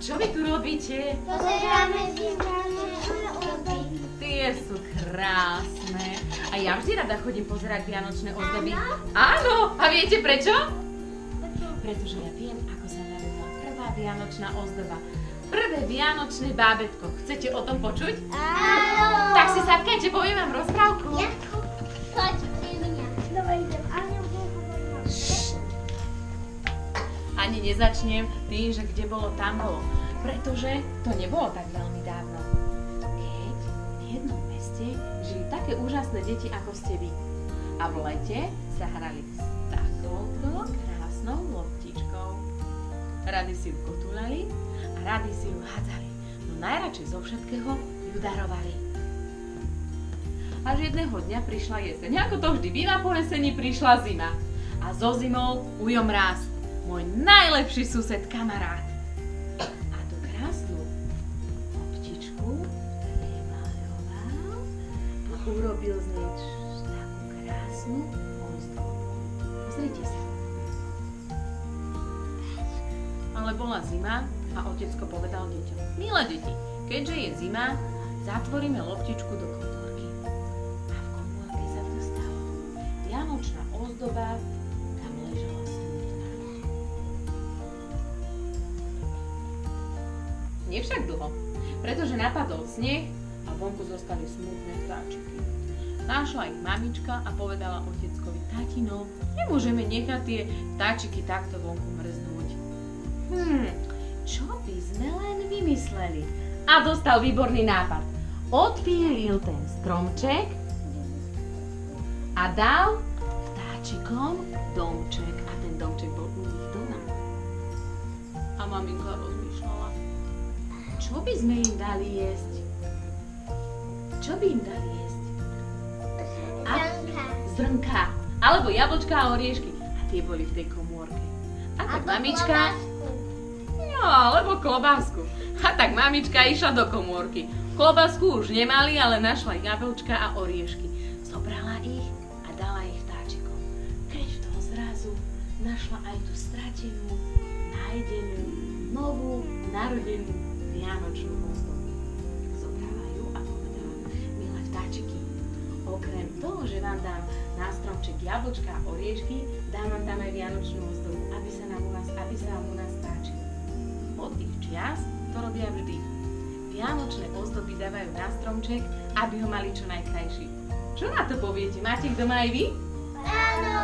čo vy tu robíte? Pozeráme zimné ozdoby. Tie sú krásne. A ja vždy rada chodím pozerať vianočné ozdoby. Áno. A viete prečo? Pretože ja viem, ako sa narodila prvá vianočná ozdoba. Prvé vianočné bábätko. Chcete o tom počuť? Áno. Tak si sadkajte, poviem vám rozprávku. Choď pri mňa. Dobre, idem. Ani nezačnem tým, že kde bolo, tam bolo. Pretože to nebolo tak veľmi dávno. Keď v jednom meste žili také úžasné deti, ako ste vy. A v lete sa hrali s takouto krásnou loptičkou. Rady si ju kotúľali a rady si ju hádzali. No najradšej zo všetkého ju darovali. Až jedného dňa prišla jeseň. Ako to vždy býva, po jeseni prišla zima. A so zimou ujo mráz. Môj najlepší sused, kamarát. A tú krásnu loptičku vymaľoval a urobil z nej takú krásnu ozdobu. Pozrite sa. Ale bola zima a otecko povedal deťom: milé deti, keďže je zima, zatvoríme loptičku do komórky. A v komórke sa to stalo. Vianočná ozdoba tam ležala smutná. Nie však dlho, pretože napadol sneh a vonku zostali smutné vtáčiky. Našla ich mamička a povedala oteckovi: tatino, nemôžeme nechať tie vtáčiky takto vonku mrznúť. Čo by sme len vymysleli? A dostal výborný nápad. Odpílil ten stromček a dal vtáčikom domček. A ten domček bol u nich doma. A maminka rozmýšľala: čo by sme im dali jesť? Čo by im dali jesť? Zrnka. Alebo jablčka a oriešky. A tie boli v tej komórke. A tak mamička... No, alebo klobásku. A tak mamička išla do komórky. Klobásku už nemali, ale našla jablčka a oriešky. Zobrala ich a dala ich vtáčikom. Keď v toho zrazu našla aj tú stratenú, nájdenú, novú, narodenú vianočnú ozdobu. Zobrala ju a povedala: milé vtáčiky, okrem toho, že vám dám na stromček jablčka a oriešky, dám vám tam aj vianočnú ozdobu, aby sa vám u nás páčilo. Od tých čias to robia vždy. Vianočné ozdoby dávajú na stromček, aby ho mali čo najkrajší. Čo na to poviete? Máte ich doma aj vy? Áno.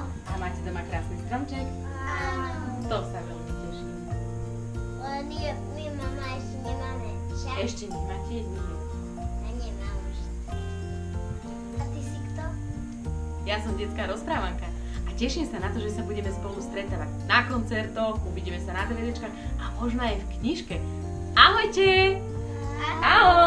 A máte doma krásny stromček? Áno. To sa veľmi teším. Len my, mama, ešte nemáme. Však? Ešte nemáte? Nie. Ja nemám už. A ty si kto? Ja som detská rozprávanka a teším sa na to, že sa budeme spolu stretávať na koncertoch, uvidíme sa na DVDčkách a možno aj v knižke. Ahojte! Ahoj!